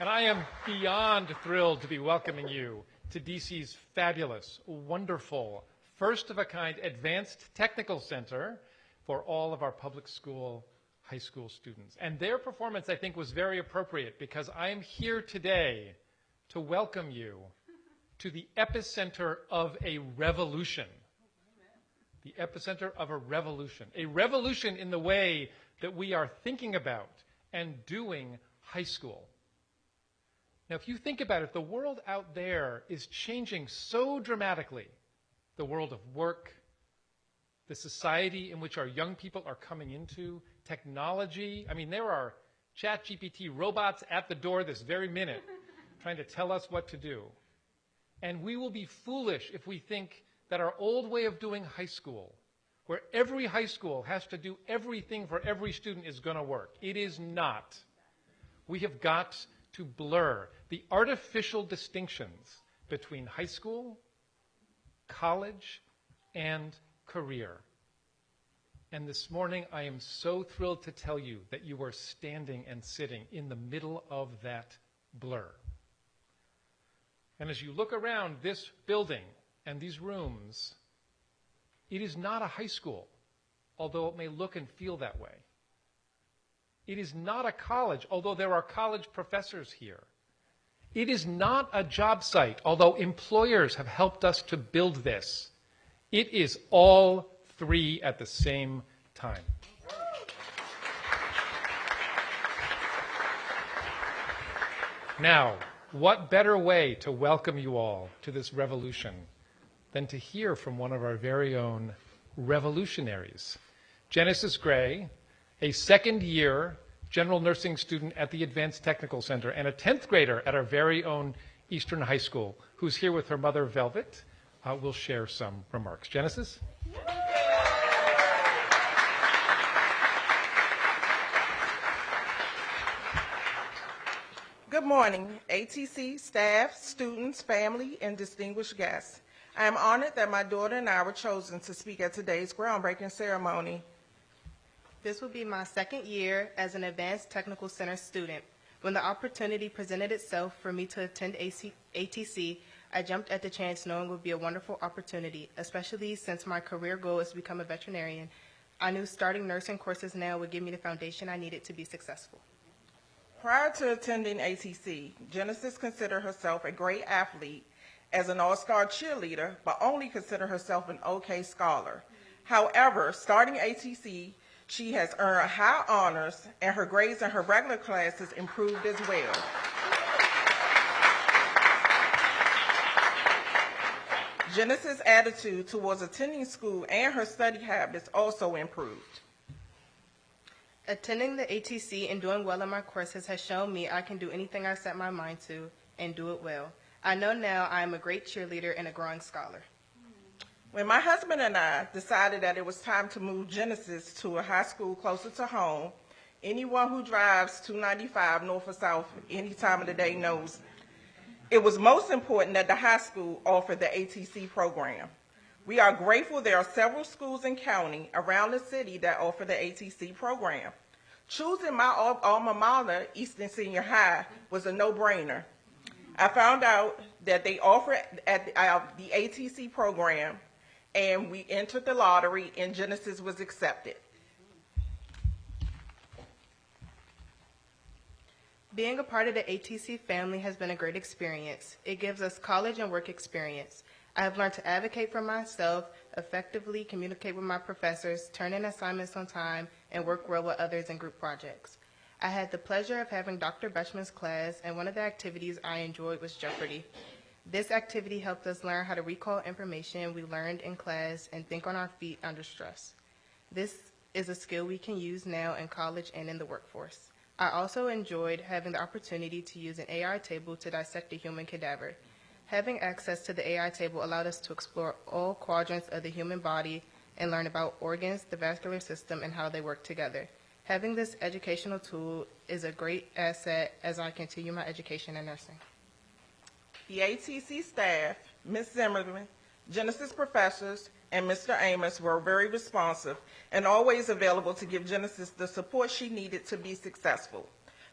And I am beyond thrilled to be welcoming you to DC's fabulous, wonderful, first-of-a-kind advanced technical center for all of our public school, high school students. And their performance, I think, was very appropriate because I am here today to welcome you to the epicenter of a revolution. The epicenter of a revolution in the way that we are thinking about and doing high school. Now, if you think about it, the world out there is changing so dramatically. The world of work, the society in which our young people are coming into, technology. I mean, there are ChatGPT robots at the door this very minute trying to tell us what to do. And we will be foolish if we think that our old way of doing high school, where every high school has to do everything for every student, is going to work. It is not. We have got to blur the artificial distinctions between high school, college, and career. And this morning, I am so thrilled to tell you that you are standing and sitting in the middle of that blur. And as you look around this building and these rooms, it is not a high school, although it may look and feel that way. It is not a college, although there are college professors here. It is not a job site, although employers have helped us to build this. It is all three at the same time. Now, what better way to welcome you all to this revolution than to hear from one of our very own revolutionaries. Genesis Gray, a second-year general nursing student at the Advanced Technical Center and a 10th grader at our very own Eastern High School, who's here with her mother, Velvet, will share some remarks. Genesis? Good morning, ATC staff, students, family, and distinguished guests. I am honored that my daughter and I were chosen to speak at today's groundbreaking ceremony. This will be my second year as an Advanced Technical Center student. When the opportunity presented itself for me to attend ATC, I jumped at the chance knowing it would be a wonderful opportunity, especially since my career goal is to become a veterinarian. I knew starting nursing courses now would give me the foundation I needed to be successful. Prior to attending ATC, Genesis considered herself a great athlete as an all-star cheerleader, but only considered herself an okay scholar. However, starting ATC, she has earned high honors, and her grades in her regular classes improved as well. Genesis' attitude towards attending school and her study habits also improved. Attending the ATC and doing well in my courses has shown me I can do anything I set my mind to and do it well. I know now I am a great cheerleader and a growing scholar. When my husband and I decided that it was time to move Genesis to a high school closer to home, anyone who drives 295 north or south any time of the day knows it was most important that the high school offered the ATC program. We are grateful there are several schools and county around the city that offer the ATC program. Choosing my alma mater, Eastern Senior High, was a no-brainer. I found out that they offer at the ATC program, and we entered the lottery, and Genesis was accepted. Being a part of the ATC family has been a great experience. It gives us college and work experience. I have learned to advocate for myself, effectively communicate with my professors, turn in assignments on time, and work well with others in group projects. I had the pleasure of having Dr. Beshman's class, and one of the activities I enjoyed was Jeopardy! This activity helped us learn how to recall information we learned in class and think on our feet under stress. This is a skill we can use now in college and in the workforce. I also enjoyed having the opportunity to use an AI table to dissect a human cadaver. Having access to the AI table allowed us to explore all quadrants of the human body and learn about organs, the vascular system, and how they work together. Having this educational tool is a great asset as I continue my education in nursing. The ATC staff, Ms. Zimmerman, Genesis professors, and Mr. Amos were very responsive and always available to give Genesis the support she needed to be successful.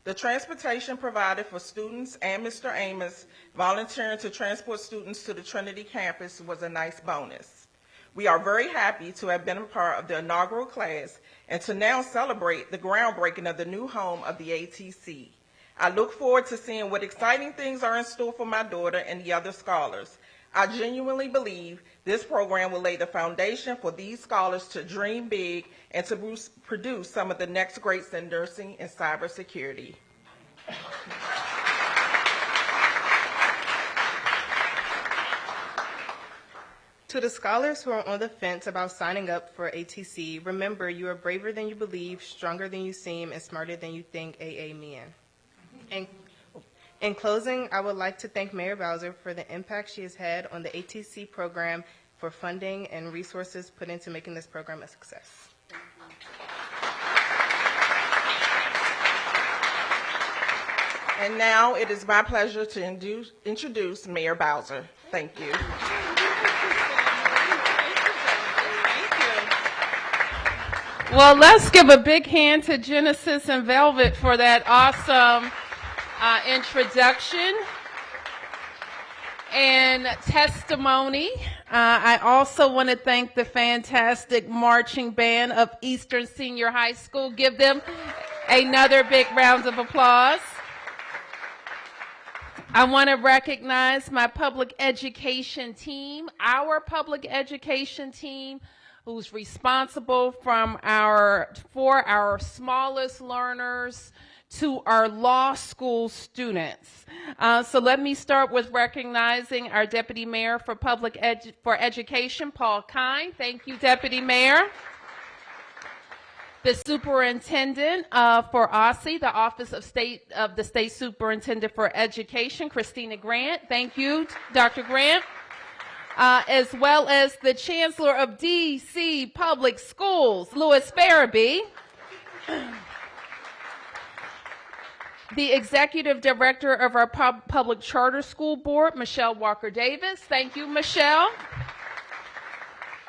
The transportation provided for students and Mr. Amos volunteering to transport students to the Trinity campus was a nice bonus. We are very happy to have been a part of the inaugural class and to now celebrate the groundbreaking of the new home of the ATC. I look forward to seeing what exciting things are in store for my daughter and the other scholars. I genuinely believe this program will lay the foundation for these scholars to dream big and to produce some of the next greats in nursing and cybersecurity. To the scholars who are on the fence about signing up for ATC, remember you are braver than you believe, stronger than you seem, and smarter than you think. Amen. In closing, I would like to thank Mayor Bowser for the impact she has had on the ATC program, for funding and resources put into making this program a success. And now it is my pleasure to introduce Mayor Bowser. Thank you. Well, let's give a big hand to Genesis and Velvet for that awesome introduction and testimony. I also want to thank the fantastic marching band of Eastern Senior High School. Give them another big round of applause. I want to recognize my public education team, our public education team, who's responsible for our smallest learners to our law school students. So let me start with recognizing our Deputy Mayor for Education, Paul Kine. Thank you, Deputy Mayor. The Superintendent for OSSE, the Office of the State Superintendent for Education, Christina Grant. Thank you, Dr. Grant. As well as the Chancellor of D.C. Public Schools, Louis Farabee. The Executive Director of our Public Charter School Board, Michelle Walker-Davis. Thank you, Michelle.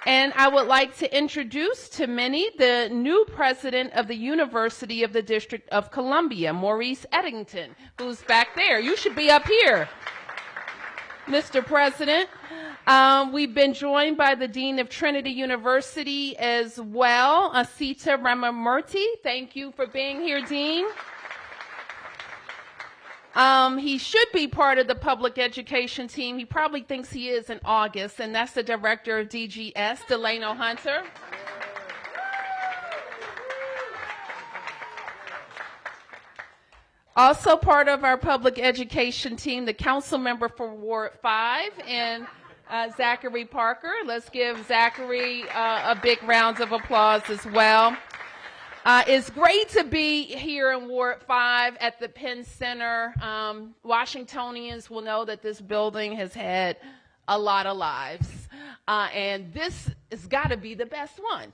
And I would like to introduce to many the new president of the University of the District of Columbia, Maurice Eddington, who's back there. You should be up here, Mr. President. We've been joined by the Dean of Trinity University as well, Asita Ramamurthy. Thank you for being here, Dean. He should be part of the public education team. He probably thinks he is in August, and that's the Director of DGS, Delano Hunter. Also part of our public education team, the council member for Ward 5, and Zachary Parker. Let's give Zachary a big round of applause as well. It's great to be here in Ward 5 at the Penn Center. Washingtonians will know that this building has had a lot of lives. And this has got to be the best one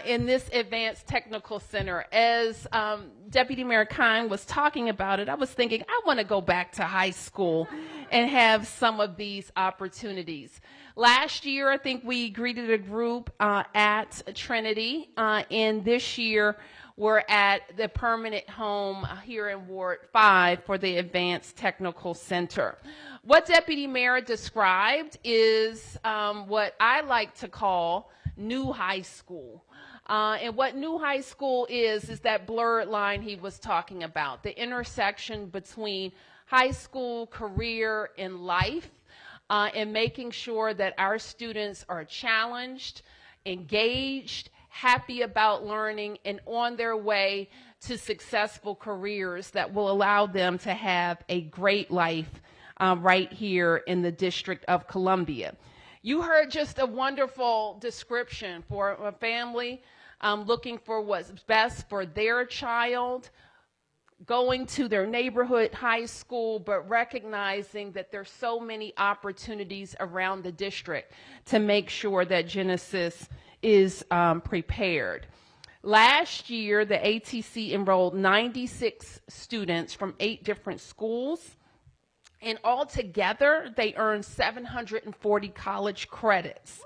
in this Advanced Technical Center. As Deputy Mayor Kine was talking about it, I was thinking, I want to go back to high school and have some of these opportunities. Last year, I think we greeted a group at Trinity, and this year we're at the permanent home here in Ward 5 for the Advanced Technical Center. What Deputy Mayor described is what I like to call new high school. And what new high school is that blurred line he was talking about, the intersection between high school, career, and life. And making sure that our students are challenged, engaged, happy about learning, and on their way to successful careers that will allow them to have a great life right here in the District of Columbia. You heard just a wonderful description for a family looking for what's best for their child, going to their neighborhood high school, but recognizing that there's so many opportunities around the district to make sure that Genesis is prepared. Last year, the ATC enrolled 96 students from 8 different schools, and altogether, they earned 740 college credits.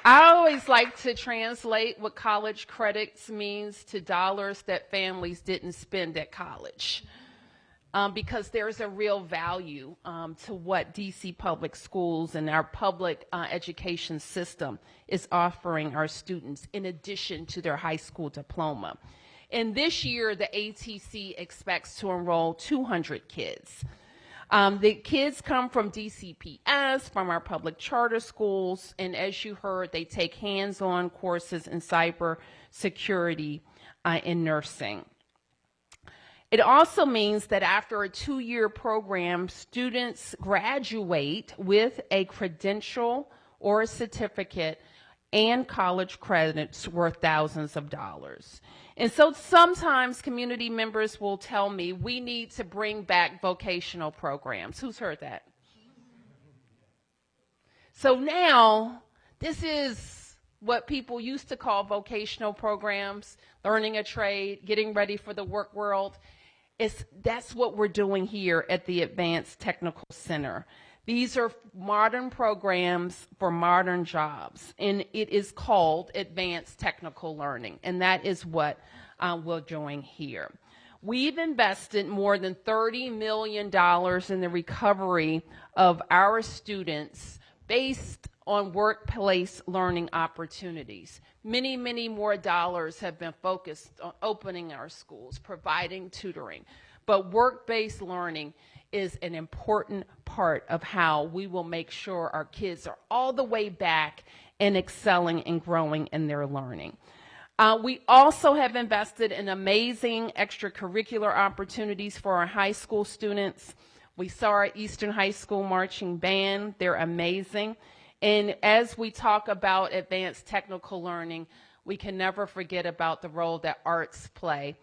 I always like to translate what college credits means to dollars that families didn't spend at college. Because there's a real value to what DC Public Schools and our public education system is offering our students in addition to their high school diploma. And this year, the ATC expects to enroll 200 kids. The kids come from DCPS, from our public charter schools, and as you heard, they take hands-on courses in cyber security and nursing. It also means that after a 2-year program, students graduate with a credential or a certificate and college credits worth thousands of dollars. And so sometimes community members will tell me we need to bring back vocational programs. Who's heard that? So now this is what people used to call vocational programs, learning a trade, getting ready for the work world. That's what we're doing here at the Advanced Technical Center. These are modern programs for modern jobs, and it is called Advanced Technical Learning, and that is what we're doing here. We've invested more than $30 million in the recovery of our students based on workplace learning opportunities. Many, many more dollars have been focused on opening our schools, providing tutoring. But work-based learning is an important part of how we will make sure our kids are all the way back and excelling and growing in their learning. We also have invested in amazing extracurricular opportunities for our high school students. We saw our Eastern High School marching band. They're amazing. And as we talk about advanced technical learning, we can never forget about the role that arts play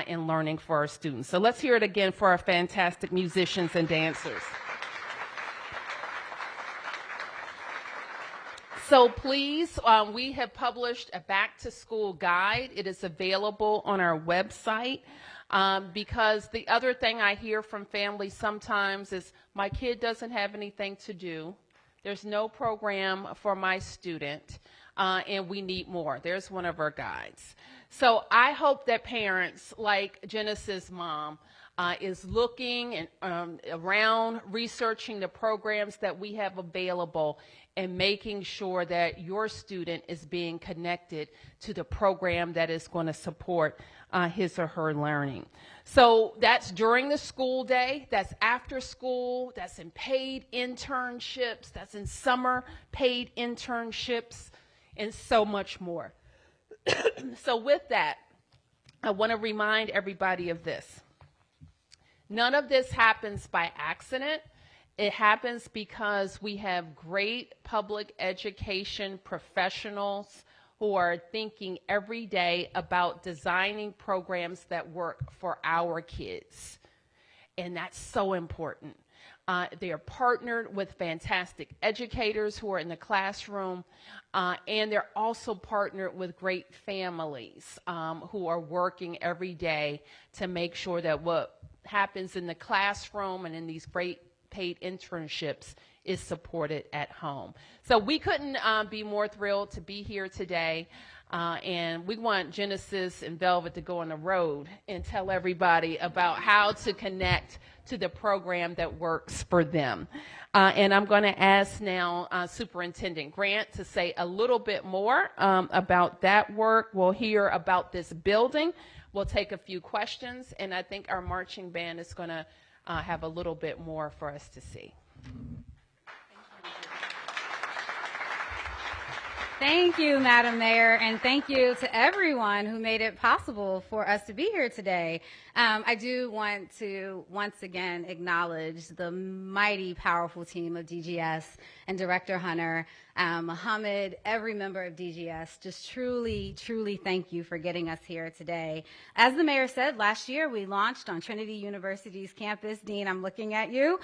in learning for our students. So let's hear it again for our fantastic musicians and dancers. So please, we have published a back-to-school guide. It is available on our website because the other thing I hear from families sometimes is, my kid doesn't have anything to do. There's no program for my student, and we need more. There's one of our guides. So I hope that parents, like Genesis' mom, is looking and around, researching the programs that we have available and making sure that your student is being connected to the program that is going to support his or her learning. So that's during the school day, that's after school, that's in paid internships, that's in summer paid internships, and so much more. So with that, I want to remind everybody of this. None of this happens by accident. It happens because we have great public education professionals who are thinking every day about designing programs that work for our kids. And that's so important. They are partnered with fantastic educators who are in the classroom, and they're also partnered with great families who are working every day to make sure that what happens in the classroom and in these great paid internships is supported at home. So we couldn't be more thrilled to be here today. And we want Genesis and Velvet to go on the road and tell everybody about how to connect to the program that works for them. And I'm going to ask now Superintendent Grant to say a little bit more about that work. We'll hear about this building. We'll take a few questions, and I think our marching band is going to have a little bit more for us to see. Thank you, Madam Mayor, and thank you to everyone who made it possible for us to be here today. I do want to once again acknowledge the mighty, powerful team of DGS and Director Hunter, Muhammad, every member of DGS. Just truly, truly thank you for getting us here today. As the mayor said, last year we launched on Trinity University's campus. Dean, I'm looking at you.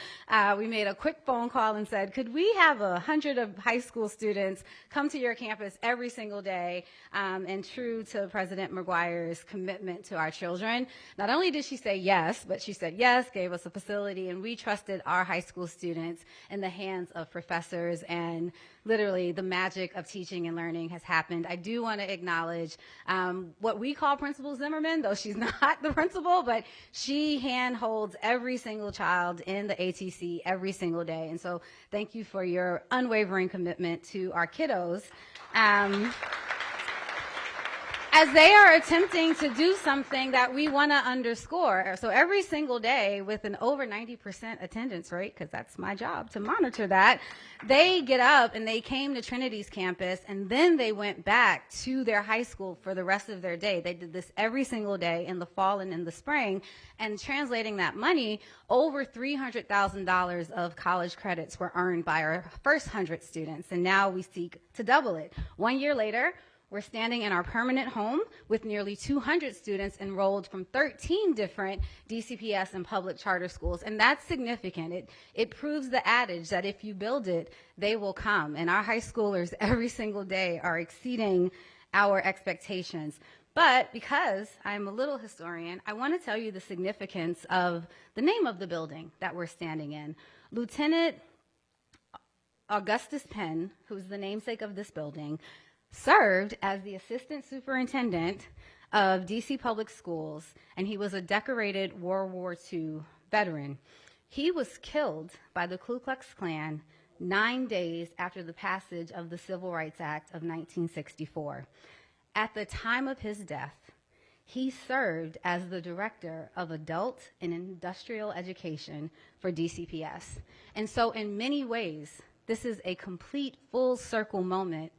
We made a quick phone call and said, could we have 100 of high school students come to your campus every single day, and true to President McGuire's commitment to our children. Not only did she say yes, but she said yes, gave us a facility, and we trusted our high school students in the hands of professors and literally the magic of teaching and learning has happened. I do want to acknowledge what we call Principal Zimmerman, though she's not the principal, but she handholds every single child in the ATC every single day. And so thank you for your unwavering commitment to our kiddos. As they are attempting to do something that we want to underscore. So every single day with an over 90% attendance rate, because that's my job to monitor that, they get up and they came to Trinity's campus and then they went back to their high school for the rest of their day. They did this every single day in the fall and in the spring, and translating that money, over $300,000 of college credits were earned by our first 100 students, and now we seek to double it. 1 year later, we're standing in our permanent home with nearly 200 students enrolled from 13 different DCPS and public charter schools, and that's significant. It proves the adage that if you build it, they will come, and our high schoolers every single day are exceeding our expectations. But because I'm a little historian, I want to tell you the significance of the name of the building that we're standing in. Lieutenant Augustus Penn, who's the namesake of this building, served as the assistant superintendent of DC Public Schools, and he was a decorated World War II veteran. He was killed by the Ku Klux Klan 9 days after the passage of the Civil Rights Act of 1964. At the time of his death, he served as the director of adult and industrial education for DCPS. And so in many ways, this is a complete full circle moment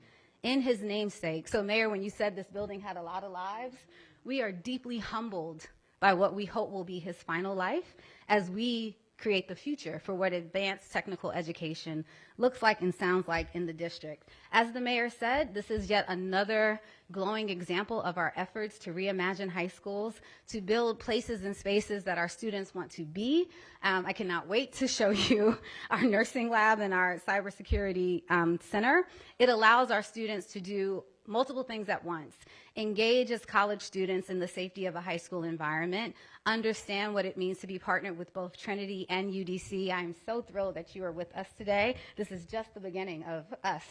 in his namesake. So Mayor, when you said this building had a lot of lives, we are deeply humbled by what we hope will be his final life as we create the future for what advanced technical education looks like and sounds like in the district. As the mayor said, this is yet another glowing example of our efforts to reimagine high schools, to build places and spaces that our students want to be. I cannot wait to show you our nursing lab and our cybersecurity center. It allows our students to do multiple things at once: engage as college students in the safety of a high school environment, understand what it means to be partnered with both Trinity and UDC. I'm so thrilled that you are with us today. This is just the beginning of us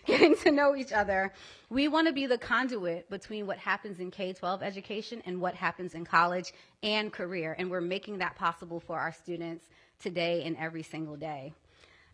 getting to know each other. We want to be the conduit between what happens in K-12 education and what happens in college and career, and we're making that possible for our students today and every single day.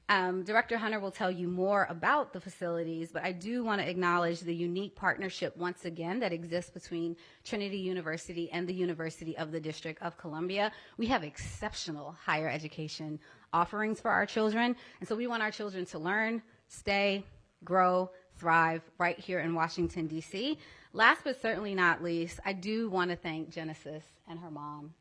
Director Hunter will tell you more about the facilities, but I do want to acknowledge the unique partnership once again that exists between Trinity University and the University of the District of Columbia. We have exceptional higher education offerings for our children, and so we want our children to learn, stay, grow, thrive right here in Washington, D.C. Last but certainly not least, I do want to thank Genesis and her mom.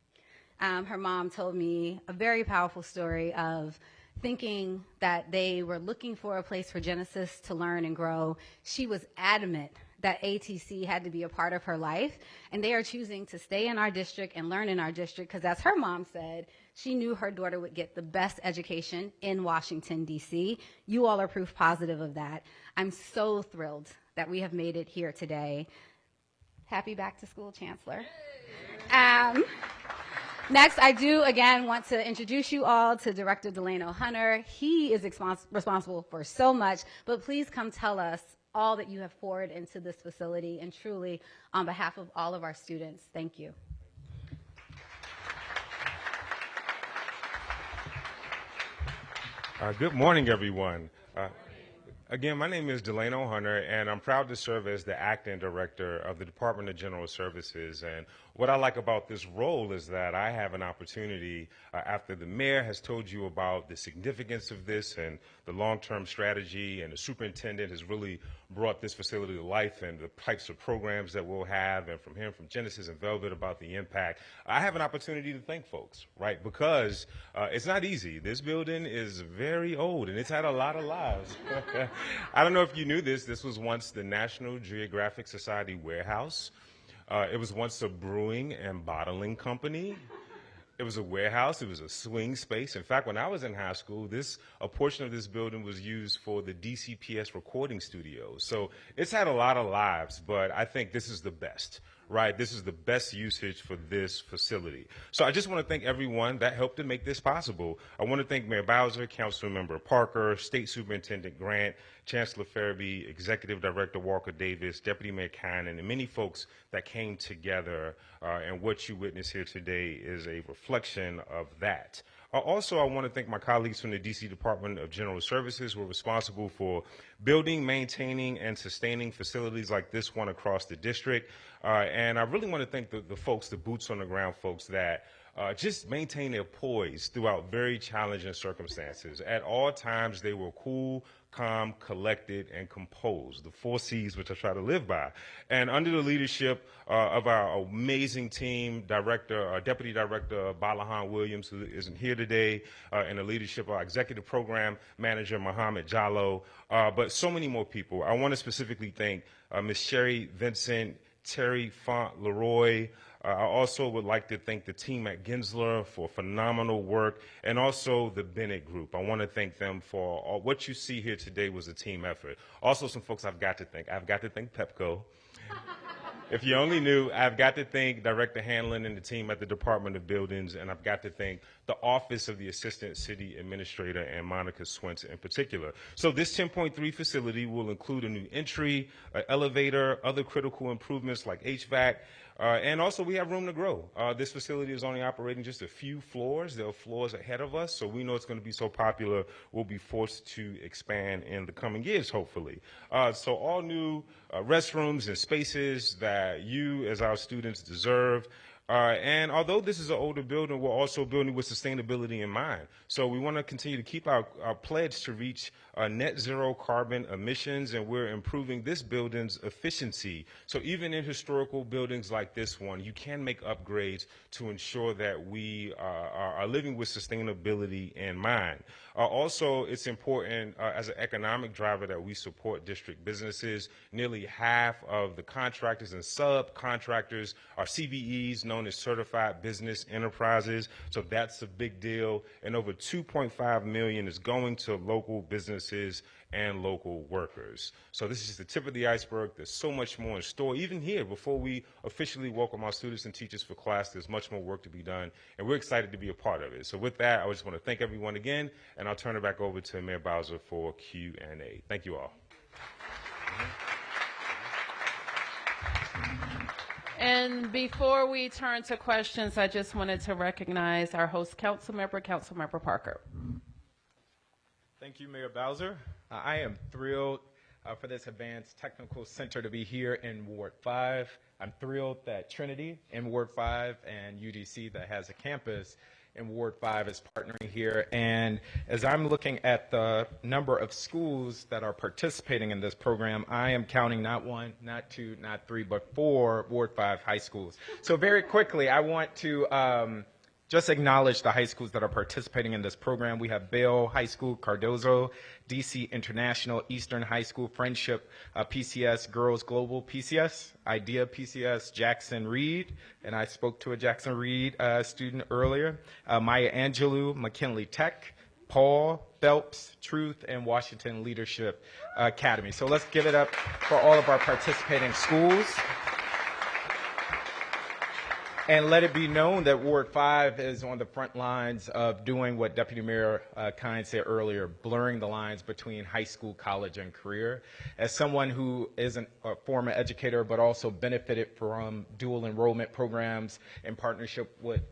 Her mom told me a very powerful story of thinking that they were looking for a place for Genesis to learn and grow. She was adamant that ATC had to be a part of her life, and they are choosing to stay in our district and learn in our district because, as her mom said, she knew her daughter would get the best education in Washington, D.C. You all are proof positive of that. I'm so thrilled that we have made it here today. Happy back to school, Chancellor. Next, I do, again, want to introduce you all to Director Delano Hunter. He is responsible for so much, but please come tell us all that you have poured into this facility, and truly, on behalf of all of our students, thank you. Good morning, everyone. Again, my name is Delano Hunter, and I'm proud to serve as the acting director of the Department of General Services. And what I like about this role is that I have an opportunity, after the mayor has told you about the significance of this and the long-term strategy, and the superintendent has really brought this facility to life and the types of programs that we'll have, and from hearing from Genesis and Velvet about the impact, I have an opportunity to thank folks, right? Because it's not easy. This building is very old, and it's had a lot of lives. I don't know if you knew this. This was once the National Geographic Society warehouse. It was once a brewing and bottling company. It was a warehouse. It was a swing space. In fact, when I was in high school, a portion of this building was used for the DCPS recording studio. So it's had a lot of lives, but I think this is the best, right? This is the best usage for this facility. So I just want to thank everyone that helped to make this possible. I want to thank Mayor Bowser, Councilmember Parker, State Superintendent Grant, Chancellor Farabee, Executive Director Walker Davis, Deputy Mayor Cannon, and many folks that came together. And what you witness here today is a reflection of that. Also, I want to thank my colleagues from the D.C. Department of General Services who are responsible for building, maintaining, and sustaining facilities like this one across the district. And I really want to thank the folks, the boots on the ground folks that just maintain their poise throughout very challenging circumstances. At all times, they were cool, calm, collected, and composed, the 4 C's which I try to live by. And under the leadership of our amazing team, Deputy Director Balahan Williams, who isn't here today, and the leadership of our Executive Program Manager, Mohammed Jallo, but so many more people. I want to specifically thank Ms. Sherry Vincent, Terry Font-Leroy. I also would like to thank the team at Gensler for phenomenal work, and also the Bennett Group. I want to thank them for all. What you see here today was a team effort. Also, some folks I've got to thank. I've got to thank Pepco. If you only knew, I've got to thank Director Hanlon and the team at the Department of Buildings, and I've got to thank the Office of the Assistant City Administrator and Monica Swentz in particular. So this 10.3 facility will include a new entry, an elevator, other critical improvements like HVAC, and also we have room to grow. This facility is only operating just a few floors. There are floors ahead of us, so we know it's going to be so popular, we'll be forced to expand in the coming years, hopefully. So all new restrooms and spaces that you as our students deserve. And although this is an older building, we're also building with sustainability in mind. So we want to continue to keep our pledge to reach net zero carbon emissions, and we're improving this building's efficiency. So even in historical buildings like this one, you can make upgrades to ensure that we are living with sustainability in mind. Also, it's important as an economic driver that we support district businesses. Nearly half of the contractors and subcontractors are CBEs, known as Certified Business Enterprises. So that's a big deal. And over 2.5 million is going to local businesses and local workers. So this is just the tip of the iceberg. There's so much more in store. Even here, before we officially welcome our students and teachers for class, there's much more work to be done, and we're excited to be a part of it. So with that, I just want to thank everyone again, and I'll turn it back over to Mayor Bowser for Q&A. Thank you all. And before we turn to questions, I just wanted to recognize our host Councilmember Parker. Thank you, Mayor Bowser. I am thrilled for this Advanced Technical Center to be here in Ward 5. I'm thrilled that Trinity in Ward 5 and UDC that has a campus in Ward 5 is partnering here. And as I'm looking at the number of schools that are participating in this program, I am counting not 1, not 2, not 3, but 4 Ward 5 high schools. So very quickly, I want to just acknowledge the high schools that are participating in this program. We have Bell High School, Cardozo, DC International, Eastern High School, Friendship, PCS, Girls Global, PCS, Idea PCS, Jackson Reed, and I spoke to a Jackson Reed student earlier, Maya Angelou, McKinley Tech, Paul Phelps, Truth, and Washington Leadership Academy. So let's give it up for all of our participating schools. And let it be known that Ward 5 is on the front lines of doing what Deputy Mayor Kine said earlier, blurring the lines between high school, college, and career. As someone who is a former educator but also benefited from dual enrollment programs in partnership with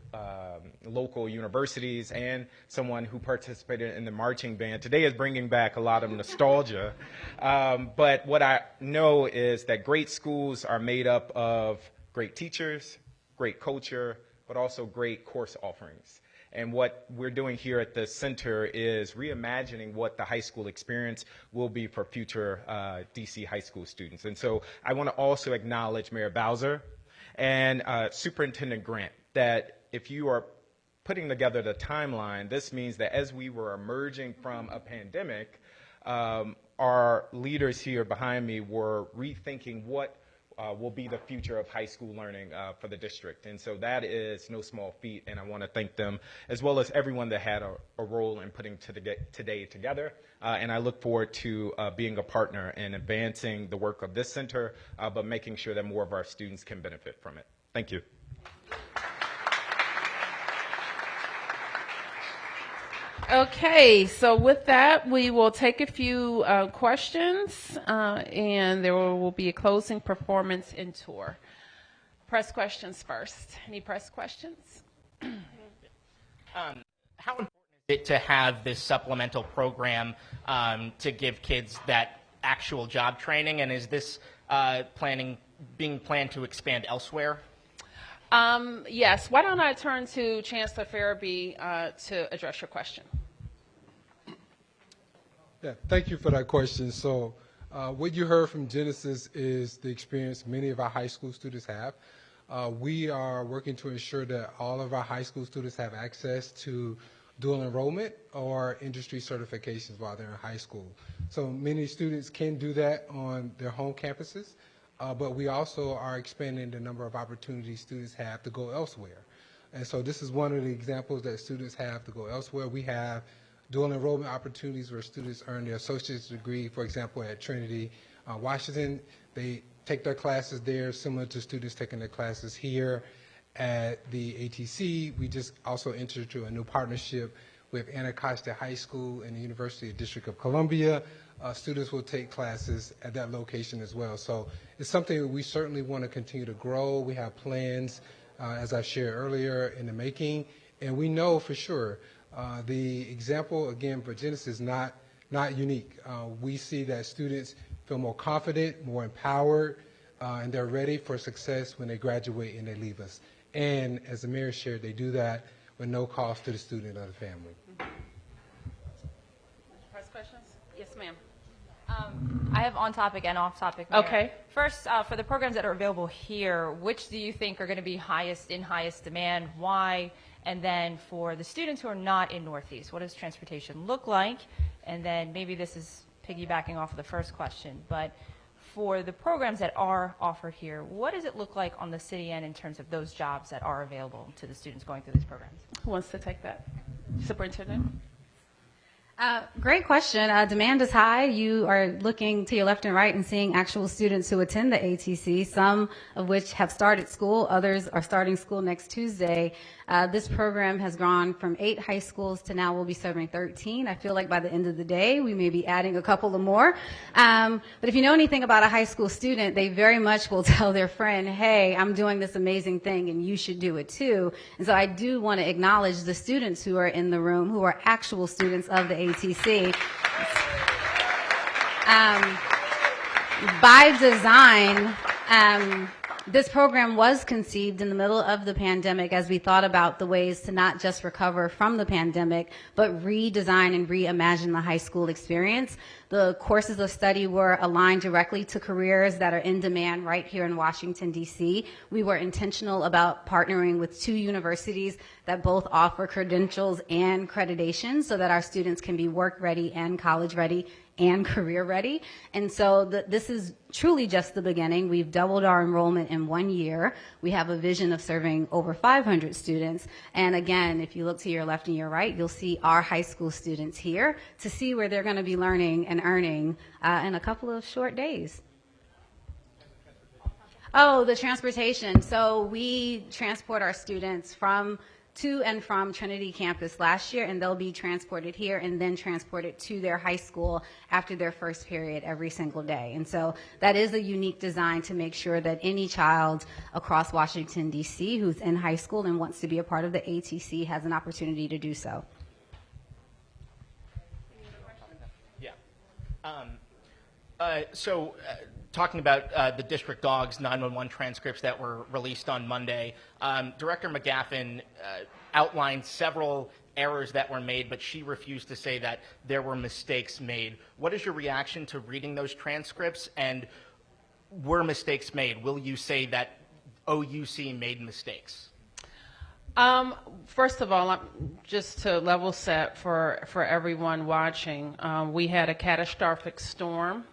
local universities, and someone who participated in the marching band, today is bringing back a lot of nostalgia. But what I know is that great schools are made up of great teachers, great culture, but also great course offerings. And what we're doing here at the center is reimagining what the high school experience will be for future DC high school students. And so I want to also acknowledge Mayor Bowser and Superintendent Grant, that if you are putting together the timeline, this means that as we were emerging from a pandemic, our leaders here behind me were rethinking what will be the future of high school learning for the district. And so that is no small feat, and I want to thank them, as well as everyone that had a role in putting today together. And I look forward to being a partner in advancing the work of this center, but making sure that more of our students can benefit from it. Thank you. Okay, so with that, we will take a few questions, and there will be a closing performance and tour. Press questions first. Any press questions? How important is it to have this supplemental program to give kids that actual job training, and is this being planned to expand elsewhere? Yes. Why don't I turn to Chancellor Farabee to address your question? Yeah, thank you for that question. So what you heard from Genesis is the experience many of our high school students have. We are working to ensure that all of our high school students have access to dual enrollment or industry certifications while they're in high school. So many students can do that on their home campuses, but we also are expanding the number of opportunities students have to go elsewhere. And so this is one of the examples that students have to go elsewhere. We have dual enrollment opportunities where students earn their associate's degree, for example, at Trinity, Washington. They take their classes there, similar to students taking their classes here at the ATC. We just also entered into a new partnership with Anacostia High School and the University of District of Columbia. Students will take classes at that location as well. So it's something that we certainly want to continue to grow. We have plans, as I shared earlier, in the making, and we know for sure the example, again, for Genesis is not unique. We see that students feel more confident, more empowered, and they're ready for success when they graduate and they leave us. And as the mayor shared, they do that with no cost to the student or the family. Press questions? Yes, ma'am. I have on-topic and off-topic. Mayor. Okay. First, for the programs that are available here, which do you think are going to be highest demand? Why? And then for the students who are not in Northeast, what does transportation look like? And then maybe this is piggybacking off of the first question, but for the programs that are offered here, what does it look like on the city end in terms of those jobs that are available to the students going through these programs? Who wants to take that? Superintendent? Great question. Demand is high. You are looking to your left and right and seeing actual students who attend the ATC, some of which have started school, others are starting school next Tuesday. This program has gone from 8 high schools to now we'll be serving 13. I feel like by the end of the day, we may be adding a couple of more. But if you know anything about a high school student, they very much will tell their friend, hey, I'm doing this amazing thing and you should do it too. And so I do want to acknowledge the students who are in the room, who are actual students of the ATC. By design, this program was conceived in the middle of the pandemic as we thought about the ways to not just recover from the pandemic, but redesign and reimagine the high school experience. The courses of study were aligned directly to careers that are in demand right here in Washington, D.C. We were intentional about partnering with 2 universities that both offer credentials and accreditation so that our students can be work ready and college ready and career ready. And so this is truly just the beginning. We've doubled our enrollment in 1 year. We have a vision of serving over 500 students. And again, if you look to your left and your right, you'll see our high school students here to see where they're going to be learning and earning in a couple of short days. Oh, the transportation. So we transport our students to and from Trinity campus last year, and they'll be transported here and then transported to their high school after their first period every single day. And so that is a unique design to make sure that any child across Washington, D.C. who's in high school and wants to be a part of the ATC has an opportunity to do so. Yeah. Talking about the district dogs 911 transcripts that were released on Monday, Director McGaffin outlined several errors that were made, but she refused to say that there were mistakes made. What is your reaction to reading those transcripts, and were mistakes made? Will you say that OUC made mistakes? First of all, just to level set for everyone watching, we had a catastrophic storm.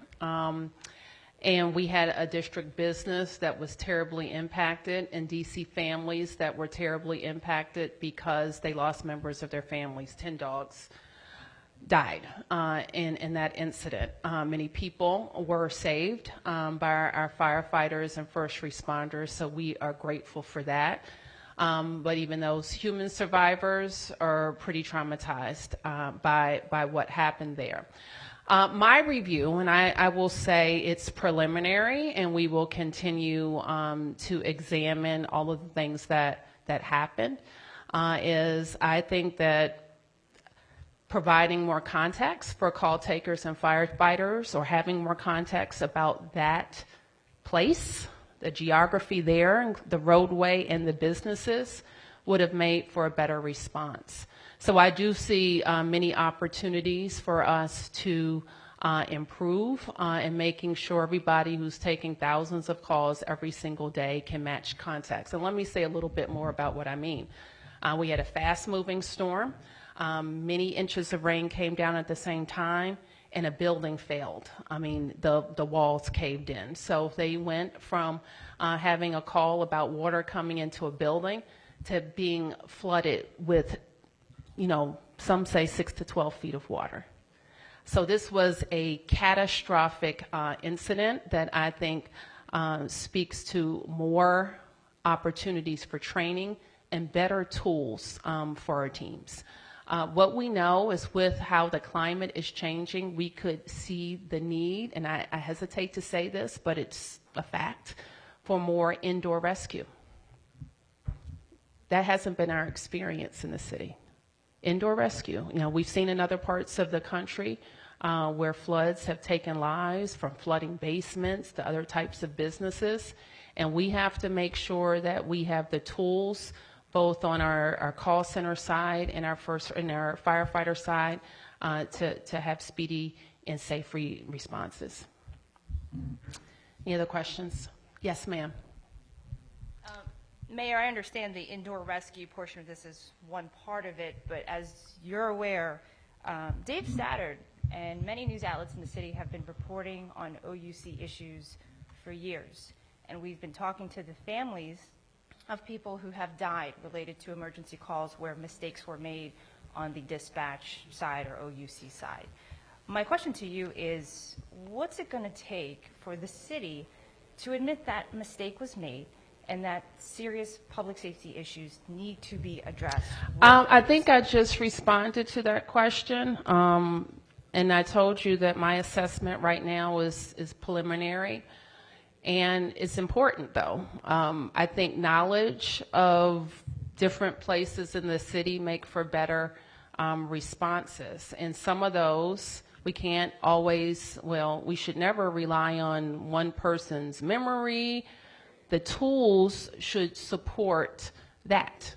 And we had a district business that was terribly impacted, and DC families that were terribly impacted because they lost members of their families. 10 dogs died in that incident. Many people were saved by our firefighters and first responders, so we are grateful for that. But even those human survivors are pretty traumatized by what happened there. My review, and I will say it's preliminary, and we will continue to examine all of the things that happened, is I think that providing more context for call takers and firefighters, or having more context about that place, the geography there, the roadway and the businesses, would have made for a better response. So I do see many opportunities for us to improve in making sure everybody who's taking thousands of calls every single day can match context. And let me say a little bit more about what I mean. We had a fast-moving storm. Many inches of rain came down at the same time, and a building failed. I mean, the walls caved in. So they went from having a call about water coming into a building to being flooded with, some say 6 to 12 feet of water. So this was a catastrophic incident that I think speaks to more opportunities for training and better tools for our teams. What we know is with how the climate is changing, we could see the need, and I hesitate to say this, but it's a fact, for more indoor rescue. That hasn't been our experience in the city. Indoor rescue. We've seen in other parts of the country where floods have taken lives, from flooding basements to other types of businesses, and we have to make sure that we have the tools both on our call center side and our firefighter side to have speedy and safe responses. Any other questions? Yes, ma'am. Mayor, I understand the indoor rescue portion of this is one part of it, but as you're aware, Dave Sattard and many news outlets in the city have been reporting on OUC issues for years, and we've been talking to the families of people who have died related to emergency calls where mistakes were made on the dispatch side or OUC side. My question to you is, what's it going to take for the city to admit that mistake was made and that serious public safety issues need to be addressed? I think I just responded to that question, and I told you that my assessment right now is preliminary. And it's important, though. I think knowledge of different places in the city make for better responses. And some of those, we can't always, we should never rely on one person's memory. The tools should support that.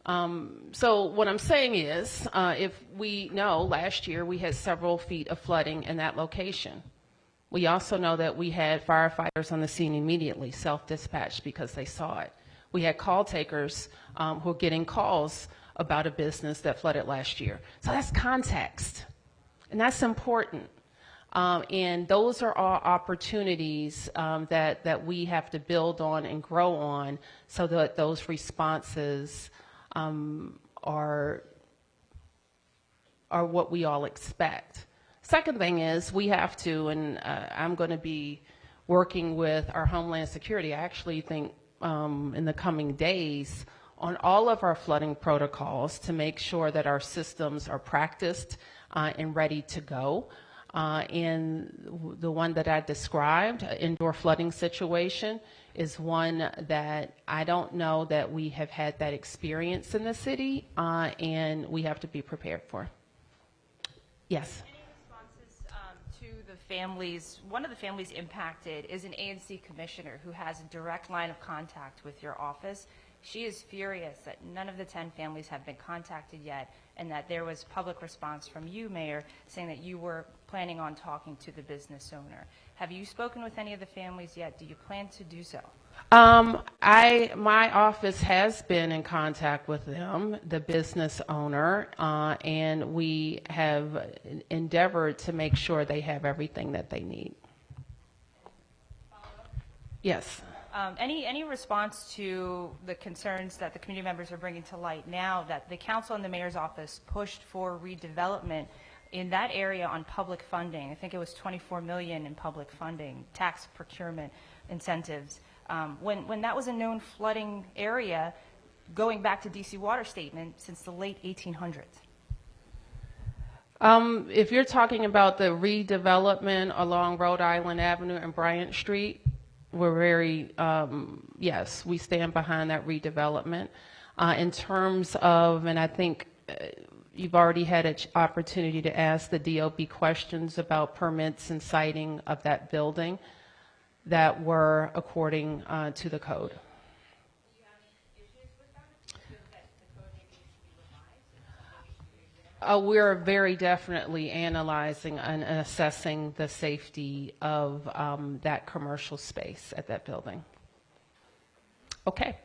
So what I'm saying is, if we know last year we had several feet of flooding in that location. We also know that we had firefighters on the scene immediately, self-dispatched because they saw it. We had call takers who were getting calls about a business that flooded last year. So that's context, and that's important. And those are all opportunities that we have to build on and grow on so that those responses are what we all expect. Second thing is we have to, and I'm going to be working with our Homeland Security, I actually think in the coming days, on all of our flooding protocols to make sure that our systems are practiced and ready to go. And the one that I described, indoor flooding situation, is one that I don't know that we have had that experience in the city, and we have to be prepared for. Yes. Families, one of the families impacted is an ANC commissioner who has a direct line of contact with your office. She is furious that none of the 10 families have been contacted yet, and that there was public response from you, Mayor, saying that you were planning on talking to the business owner. Have you spoken with any of the families yet? Do you plan to do so? My office has been in contact with them, the business owner, and we have endeavored to make sure they have everything that they need. Yes. Any response to the concerns that the community members are bringing to light now that the council and the mayor's office pushed for redevelopment in that area on public funding? I think it was $24 million in public funding, tax procurement incentives. When that was a known flooding area going back to DC water statement since the late 1800s. If you're talking about the redevelopment along Rhode Island Avenue and Bryant Street, we're very, yes, we stand behind that redevelopment. In terms of, and I think you've already had an opportunity to ask the DOB questions about permits and siting of that building that were according to the code. We're very definitely analyzing and assessing the safety of that commercial space at that building. Okay.